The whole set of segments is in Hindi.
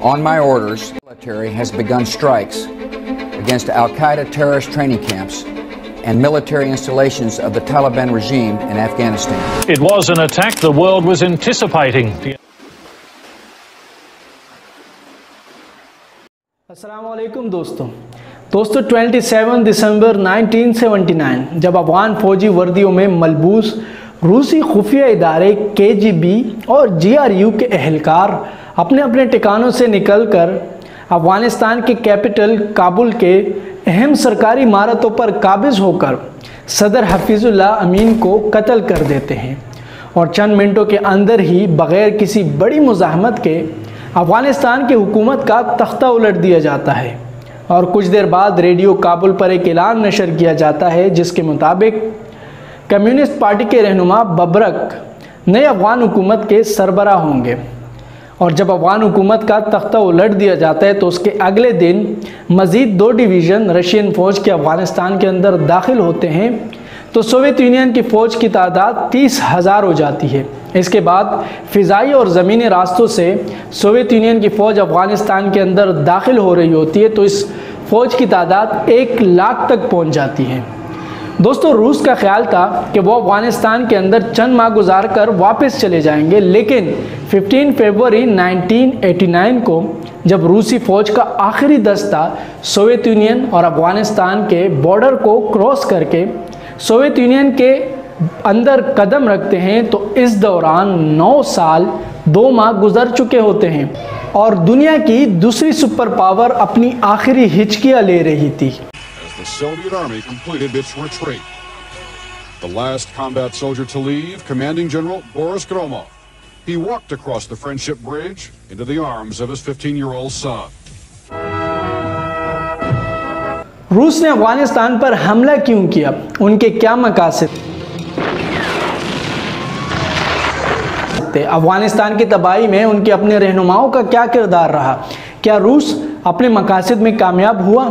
On my orders, the military has begun strikes against Al-Qaeda terrorist training camps and military installations of the Taliban regime in Afghanistan. It was an attack the world was anticipating. अस्सलाम वालेकुम दोस्तों 27 दिसंबर 1979 जब अफगान फौजी वर्दियों में मलबूस रूसी खुफिया इदारे KGB और GRU के अहलकार अपने अपने ठिकानों से निकलकर अफगानिस्तान के कैपिटल काबुल के अहम सरकारी इमारतों पर काबिज होकर सदर हफीजुल्लाह अमीन को कत्ल कर देते हैं और चंद मिनटों के अंदर ही बग़ैर किसी बड़ी मुज़ाहमत के अफ़गानिस्तान की हुकूमत का तख्ता उलट दिया जाता है। और कुछ देर बाद रेडियो काबुल पर एक ऐलान नशर किया जाता है जिसके मुताबिक कम्युनिस्ट पार्टी के रहनुमा बबरक नए अफ़गान हुकूमत के सरबराह होंगे। और जब अफ़गान हुकूमत का तख्ता उलट दिया जाता है तो उसके अगले दिन मज़ीद 2 डिवीज़न रशियन फ़ौज के अफ़गानिस्तान के अंदर दाखिल होते हैं तो सोवियत यूनियन की फ़ौज की तादाद 30,000 हो जाती है। इसके बाद फ़िज़ाई और ज़मीनी रास्तों से सोवियत यूनियन की फ़ौज अफ़गानिस्तान के अंदर दाखिल हो रही होती है तो इस फ़ौज की तादाद 1 लाख तक पहुंच जाती है। दोस्तों रूस का ख्याल था कि वो अफ़गानिस्तान के अंदर चंद माह गुजार कर वापस चले जाएंगे, लेकिन 15 फरवरी 1989 को जब रूसी फ़ौज का आखिरी दस्ता सोवियत यूनियन और अफ़गानिस्तान के बॉर्डर को क्रॉस करके सोवियत यूनियन के अंदर कदम रखते हैं तो इस दौरान 9 साल 2 माह गुजर चुके होते हैं और दुनिया की दूसरी सुपर पावर अपनी आखिरी हिचकियाँ ले रही थी। The Soviet Army completed its retreat. The last combat soldier to leave, Commanding General Boris Gromov. He walked across the Friendship Bridge into the arms of his 15-year-old son. रूस ने अफगानिस्तान पर हमला क्यों किया, उनके क्या मकासद थे, अफगानिस्तान की तबाही में उनके अपने रहनुमाओं का क्या किरदार रहा, क्या रूस अपने मकासद में कामयाब हुआ।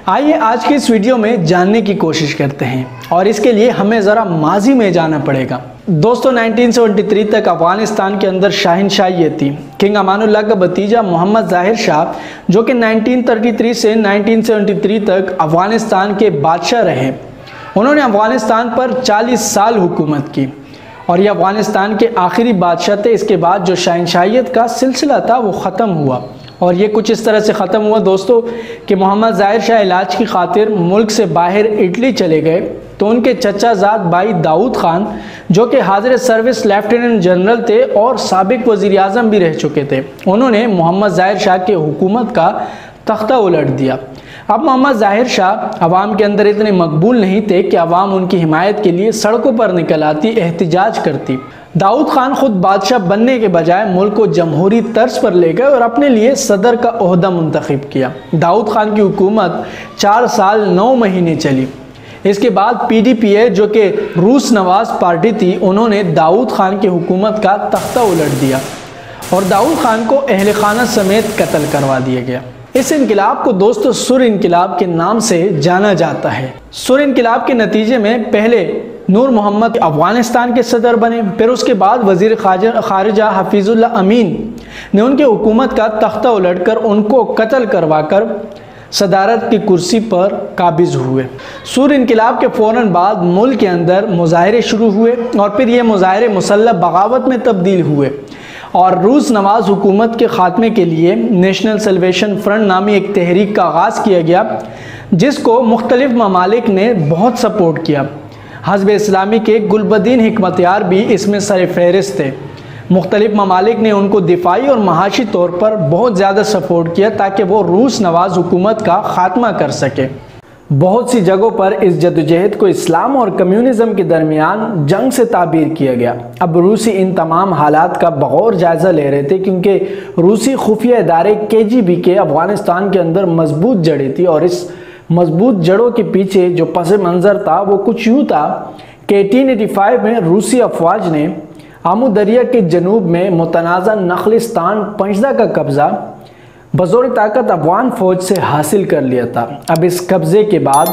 आइए आज की इस वीडियो में जानने की कोशिश करते हैं और इसके लिए हमें ज़रा माजी में जाना पड़ेगा। दोस्तों 1973 तक अफ़गानिस्तान के अंदर शाहिनशाही थी। किंग अमानुल्लाह का भतीजा मोहम्मद ज़ाहिर शाह जो कि 1933 से 1973 तक अफ़गानिस्तान के बादशाह रहे, उन्होंने अफ़गानिस्तान पर 40 साल हुकूमत की और ये अफ़गानिस्तान के आखिरी बादशाह थे। इसके बाद जो शाहिनशाहियत का सिलसिला था वो ख़त्म हुआ और ये कुछ इस तरह से ख़त्म हुआ दोस्तों कि मोहम्मद ज़ाहिर शाह इलाज की खातिर मुल्क से बाहर इटली चले गए तो उनके चचाजाद भाई दाऊद ख़ान जो कि हाज़िर सर्विस लेफ्टिनेंट जनरल थे और साबिक वज़ीर आज़म भी रह चुके थे, उन्होंने मोहम्मद ज़ाहिर शाह की हुकूमत का तख्ता उलट दिया। अब मोहम्मद ज़ाहिर शाह अवाम के अंदर इतने मकबूल नहीं थे कि अवाम उनकी हिमायत के लिए सड़कों पर निकल आती, एहतिजाज करती। दाऊद खान खुद बादशाह बनने के बजाय मुल्क को जमहूरी तर्ज पर ले गए और अपने लिए सदर का ओहदा मुंतखब किया। दाऊद खान की हुकूमत 4 साल 9 महीने चली। इसके बाद PDPA जो कि रूस नवाज पार्टी थी, उन्होंने दाऊद खान की हुकूमत का तख्ता उलट दिया और दाऊद खान को अहल खाना समेत कत्ल करवा दिया गया। इस इनकलाब को दोस्तों सुर इनकलाब के नाम से जाना जाता है। सुर इनकलाब के नतीजे में पहले नूर मोहम्मद अफ़गानिस्तान के सदर बने, फिर उसके बाद वज़ीर ख़ारिजा हफीजुल्लाह अमीन ने उनके हुकूमत का तख्ता उलटकर उनको कत्ल करवाकर सदारत की कुर्सी पर काबिज हुए। सूर इनकलाब के फ़ौरन बाद मुल्क के अंदर मुज़ाहरे शुरू हुए और फिर ये मुज़ाहरे मुसल्लह बगावत में तब्दील हुए और रूस नवाज हुकूमत के ख़ात्मे के लिए नेशनल सल्वेशन फ्रंट नामी एक तहरीक का आगाज़ किया गया जिसको मुख्तलिफ़ ममालिक ने बहुत सपोर्ट किया। हज़ब इस्लामी के गुलबदीन हिकमतयार भी इसमें सर फहरिस्त थे। मुख्तलिफ़ ममालिक ने उनको दिफाई और महाशी तौर पर बहुत ज़्यादा सपोर्ट किया ताकि वो रूस नवाज हुकूमत का ख़ात्मा कर सके। बहुत सी जगहों पर इस जदोजहद को इस्लाम और कम्युनिज़म के दरमियान जंग से ताबीर किया गया। अब रूसी इन तमाम हालात का बगौर जायज़ा ले रहे थे क्योंकि रूसी खुफिया इदारे KGB के अफ़गानिस्तान के अंदर मजबूत जड़ें थी और इस मजबूत जड़ों के पीछे जो पस मंज़र था वो कुछ यूँ था कि 1885 में रूसी अफवाज ने आमू दरिया के जनूब में मुतनाज़ा नखलिस्तान पंजदा का कब्ज़ा बज़ोर ताकत अफ़गान फ़ौज से हासिल कर लिया था। अब इस कब्ज़े के बाद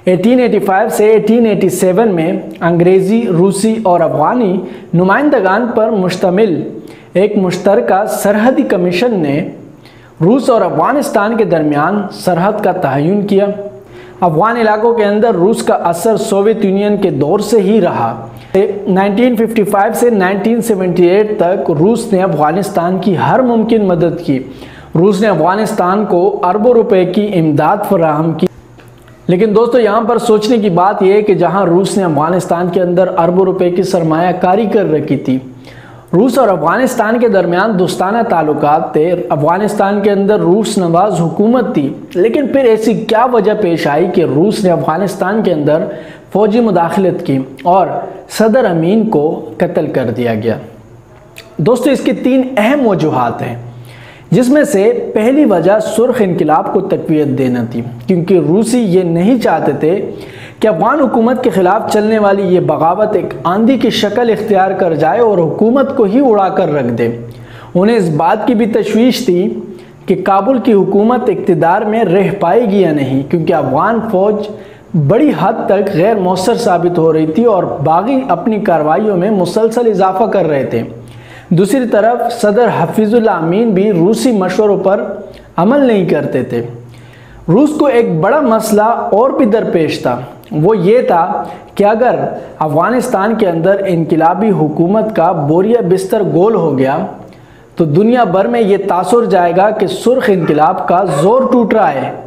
1885 से 1887 में अंग्रेज़ी, रूसी और अफ़गानी नुमाइंदगान पर मुश्तमिल एक मुश्तरका सरहदी कमीशन ने रूस और अफगानिस्तान के दरमियान सरहद का तयन किया। अफगान इलाकों के अंदर रूस का असर सोवियत यूनियन के दौर से ही रहा। 1955 से 1978 तक रूस ने अफगानिस्तान की हर मुमकिन मदद की। रूस ने अफगानिस्तान को अरबों रुपए की इमदाद फराहम की। लेकिन दोस्तों, यहाँ पर सोचने की बात यह है कि जहाँ रूस ने अफगानिस्तान के अंदर अरबों रुपए की सरमायाकारी कर रखी थी, रूस और अफगानिस्तान के दरमियान दोस्ताना ताल्लुकात थे, अफगानिस्तान के अंदर रूस नवाज हुकूमत थी, लेकिन फिर ऐसी क्या वजह पेश आई कि रूस ने अफगानिस्तान के अंदर फौजी मुदाखलत की और सदर अमीन को कत्ल कर दिया गया। दोस्तों, इसकी 3 अहम वजूहात हैं, जिसमें से पहली वजह सुर्ख इनकलाब को तक़वियत देना थी, क्योंकि रूसी ये नहीं चाहते थे कि अफगान हुकूमत के ख़िलाफ़ चलने वाली ये बगावत एक आंधी की शक्ल इख्तियार कर जाए और हुकूमत को ही उड़ा कर रख दे। उन्हें इस बात की भी तशवीश थी कि काबुल की हुकूमत इक़्तिदार में रह पाएगी या नहीं, क्योंकि अफगान फ़ौज बड़ी हद तक गैर मौसर साबित हो रही थी और बागी अपनी कार्रवाइयों में मुसलसल इजाफा कर रहे थे। दूसरी तरफ सदर हफीजुल्लाह अमीन भी रूसी मशवरों पर अमल नहीं करते थे। रूस को एक बड़ा मसला और भी दरपेश था, वो ये था कि अगर अफगानिस्तान के अंदर इनकलाबी हुकूमत का बोरिया बिस्तर गोल हो गया तो दुनिया भर में ये तासुर जाएगा कि सुर्ख इनकलाब का जोर टूट रहा है।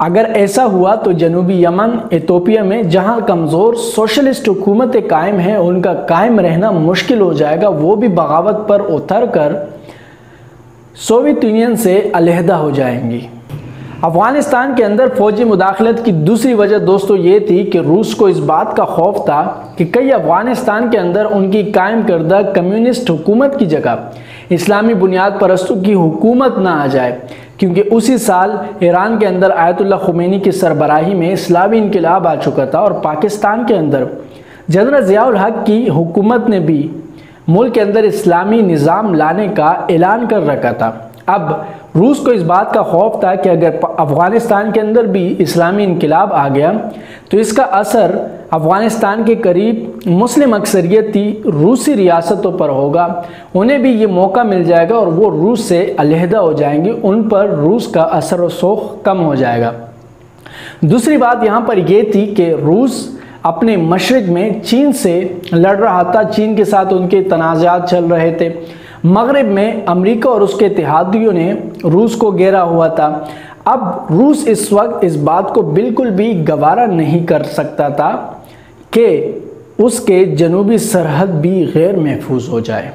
अगर ऐसा हुआ तो जनूबी यमन, इथोपिया में जहां कमज़ोर सोशलिस्ट हुकूमतें कायम हैं, उनका कायम रहना मुश्किल हो जाएगा। वो भी बगावत पर उतर कर सोवियत यूनियन से अलहदा हो जाएंगी। अफगानिस्तान के अंदर फौजी मुदाखलत की दूसरी वजह दोस्तों ये थी कि रूस को इस बात का खौफ था कि कहीं अफगानिस्तान के अंदर उनकी कायम करदा कम्युनिस्ट हुकूमत की जगह इस्लामी बुनियाद परस्तों की हुकूमत ना आ जाए, क्योंकि उसी साल ईरान के अंदर आयतुल्लाह खुमैनी की सरबराही में इस्लामी इनकलाब आ चुका था और पाकिस्तान के अंदर जनरल ज़ियाउल हक की हुकूमत ने भी मुल्क के अंदर इस्लामी निज़ाम लाने का ऐलान कर रखा था। अब रूस को इस बात का खौफ था कि अगर अफ़गानिस्तान के अंदर भी इस्लामी इनकलाब आ गया तो इसका असर अफ़गानिस्तान के करीब मुस्लिम अक्सरियती रूसी रियासतों पर होगा, उन्हें भी ये मौका मिल जाएगा और वो रूस से अलहदा हो जाएंगे, उन पर रूस का असर व सोख कम हो जाएगा। दूसरी बात यहाँ पर यह थी कि रूस अपने मशरिक में चीन से लड़ रहा था, चीन के साथ उनके तनाज़ात चल रहे थे। मगरिब में अमेरिका और उसके इत्तेहादियों ने रूस को घेरा हुआ था। अब रूस इस वक्त इस बात को बिल्कुल भी गवारा नहीं कर सकता था कि उसके जनूबी सरहद भी गैर महफूज हो जाए।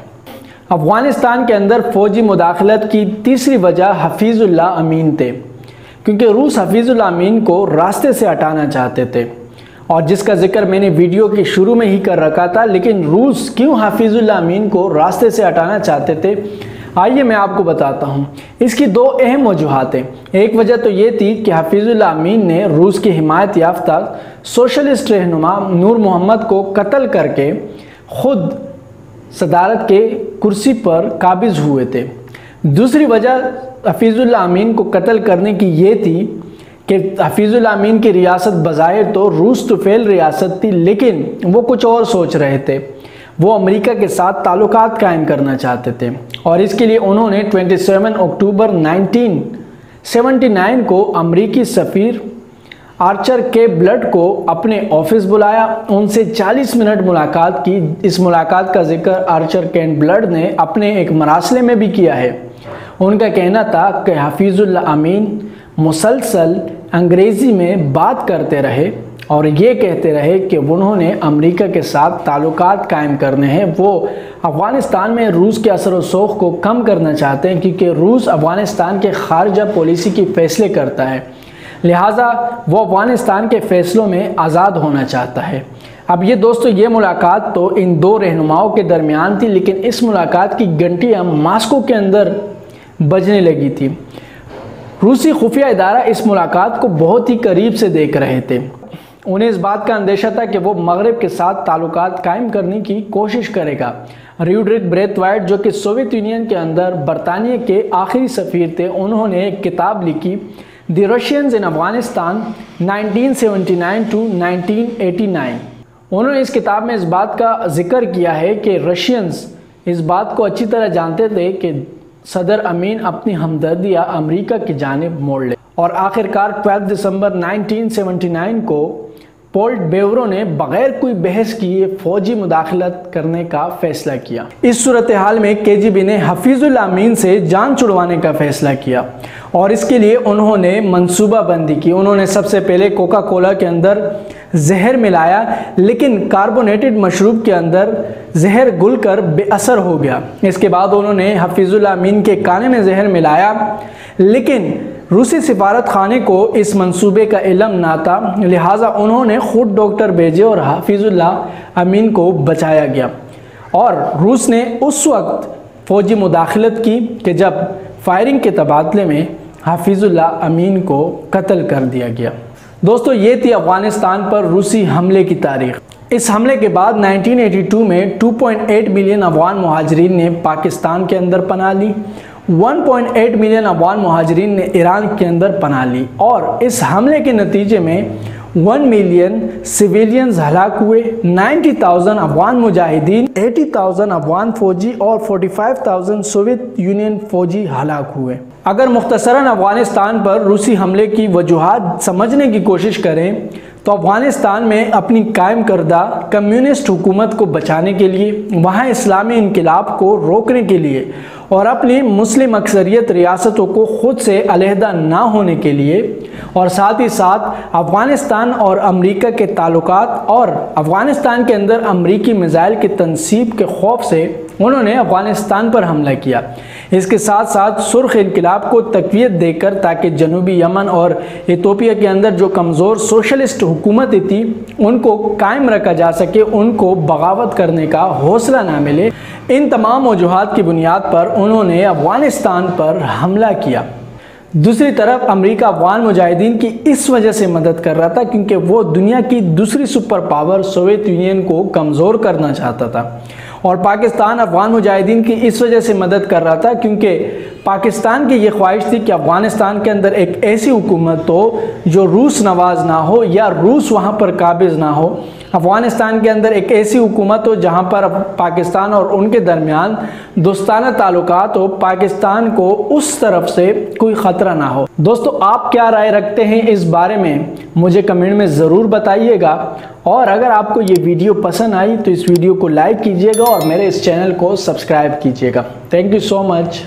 अफगानिस्तान के अंदर फौजी मुदाखलत की तीसरी वजह हफीजुल्लाह अमीन थे, क्योंकि रूस हफीजुल्लाह अमीन को रास्ते से हटाना चाहते थे और जिसका जिक्र मैंने वीडियो के शुरू में ही कर रखा था। लेकिन रूस क्यों हफीजुल्लाह अमीन को रास्ते से हटाना चाहते थे, आइए मैं आपको बताता हूँ। इसकी 2 अहम वजूहात हैं। एक वजह तो ये थी कि हफीजुल्लाह अमीन ने रूस की हिमायत याफ्ता सोशलिस्ट रहनुमा नूर मोहम्मद को कत्ल करके खुद सदारत के कुर्सी पर काबिज हुए थे। दूसरी वजह हफीजुल्लाह अमीन को कत्ल करने की ये थी कि हफीजुल्लाह अमीन की रियासत बज़ाहिर तो रूस तुफैल रियासत थी, लेकिन वो कुछ और सोच रहे थे। वो अमेरिका के साथ ताल्लुकात कायम करना चाहते थे और इसके लिए उन्होंने 27 अक्टूबर 1979 को अमेरिकी सफ़ीर आर्चर के ब्लड को अपने ऑफिस बुलाया, उनसे 40 मिनट मुलाकात की। इस मुलाकात का जिक्र आर्चर कैन ब्लड ने अपने एक मरासले में भी किया है। उनका कहना था कि हफीजुल्लाह अमीन मुसलसल अंग्रेज़ी में बात करते रहे और ये कहते रहे कि उन्होंने अमेरिका के साथ ताल्लुकात कायम करने हैं। वो अफ़गानिस्तान में रूस के असर व सोख को कम करना चाहते हैं, क्योंकि रूस अफ़गानिस्तान के खारजा पॉलिसी की फ़ैसले करता है, लिहाजा वो अफ़गानिस्तान के फ़ैसलों में आज़ाद होना चाहता है। अब ये दोस्तों, ये मुलाकात तो इन 2 रहनुमाओं के दरमियान थी, लेकिन इस मुलाकात की घंटियाँ मास्को के अंदर बजने लगी थी। रूसी खुफिया इदारा इस मुलाकात को बहुत ही करीब से देख रहे थे। उन्हें इस बात का अंदेशा था कि वो मगरिब के साथ ताल्लुकात कायम करने की कोशिश करेगा। र्यूडरिक ब्रेथवाइट, जो कि सोवियत यूनियन के अंदर बरतानिया के आखिरी सफ़ीर थे, उन्होंने एक किताब लिखी, the Russians in Afghanistan 1979 to 1989। उन्होंने इस किताब में इस बात का जिक्र किया है कि रशियंस इस बात को अच्छी तरह जानते थे कि सदर अमीन अपनी हमदर्दियाँ अमेरिका की जानिब मोड़ ले और आखिरकार 12 दिसंबर 1979 को पोर्ट बेवरो ने बगैर कोई बहस किए फौजी मुदाखलत करने का फैसला किया। इस सूरत हाल में KGB ने हफीजुल अमीन से जान छुड़वाने का फैसला किया और इसके लिए उन्होंने मंसूबाबंदी की। उन्होंने सबसे पहले कोका कोला के अंदर जहर मिलाया, लेकिन कार्बोनेटेड मशरूब के अंदर जहर घुलकर बेअसर हो गया। इसके बाद उन्होंने हफीजुल अमीन के खाने में जहर मिलाया, लेकिन रूसी सिफारत खाने को इस मंसूबे का इल्म ना था, लिहाजा उन्होंने खुद डॉक्टर भेजे और हफीजुल्लाह अमीन को बचाया गया। और रूस ने उस वक्त फ़ौजी मुदाखलत की कि जब फायरिंग के तबादले में हफीजुल्लाह अमीन को कत्ल कर दिया गया। दोस्तों, ये थी अफ़गानिस्तान पर रूसी हमले की तारीख़। इस हमले के बाद 1982 में 2.8 मिलियन अफ़गान मुहाजिरीन ने पाकिस्तान के अंदर पनाह ली, 1.8 मिलियन अफ़गान मुहाजिरीन ने ईरान के अंदर पनाह ली और इस हमले के नतीजे में 1 मिलियन सिविलियंस हलाक हुए, 90,000 अफ़गान मुजाहिदीन, 80,000 अफ़गान फ़ौजी और 45,000 सोवियत यूनियन फ़ौजी हलाक हुए। अगर मुख्तसरन अफ़गानिस्तान पर रूसी हमले की वजूहात समझने की कोशिश करें तो अफ़गानिस्तान में अपनी कायम करदा कम्युनिस्ट हुकूमत को बचाने के लिए, वहाँ इस्लामी इनकलाब को रोकने के लिए और अपनी मुस्लिम अक्सरियत रियासतों को खुद से अलहदा ना होने के लिए और साथ ही साथ अफ़गानिस्तान और अमेरिका के ताल्लुकात और अफ़गानिस्तान के अंदर अमेरिकी मिसाइल की तनसीब के खौफ से उन्होंने अफ़गानिस्तान पर हमला किया। इसके साथ साथ सुर्ख इनकलाब को तक़वियत देकर ताकि जनूबी यमन और इथियोपिया के अंदर जो कमज़ोर सोशलिस्ट हुकूमतें थी उनको कायम रखा जा सके, उनको बगावत करने का हौसला ना मिले। इन तमाम वजूहात की बुनियाद पर उन्होंने अफ़गानिस्तान पर हमला किया। दूसरी तरफ अमेरिका अफ़गान मुजाहिदीन की इस वजह से मदद कर रहा था क्योंकि वो दुनिया की दूसरी सुपर पावर सोवियत यूनियन को कमज़ोर करना चाहता था और पाकिस्तान अफ़गान मुजाहिदीन की इस वजह से मदद कर रहा था क्योंकि पाकिस्तान की ये ख्वाहिश थी कि अफ़गानिस्तान के अंदर एक ऐसी हुकूमत हो जो रूस नवाज ना हो या रूस वहाँ पर काबिज़ ना हो। अफ़गानिस्तान के अंदर एक ऐसी हुकूमत हो जहाँ पर पाकिस्तान और उनके दरमियान दोस्ताना ताल्लुकात हो, पाकिस्तान को उस तरफ से कोई ख़तरा ना हो। दोस्तों, आप क्या राय रखते हैं इस बारे में मुझे कमेंट में ज़रूर बताइएगा और अगर आपको ये वीडियो पसंद आई तो इस वीडियो को लाइक कीजिएगा और मेरे इस चैनल को सब्सक्राइब कीजिएगा। Thank you so much.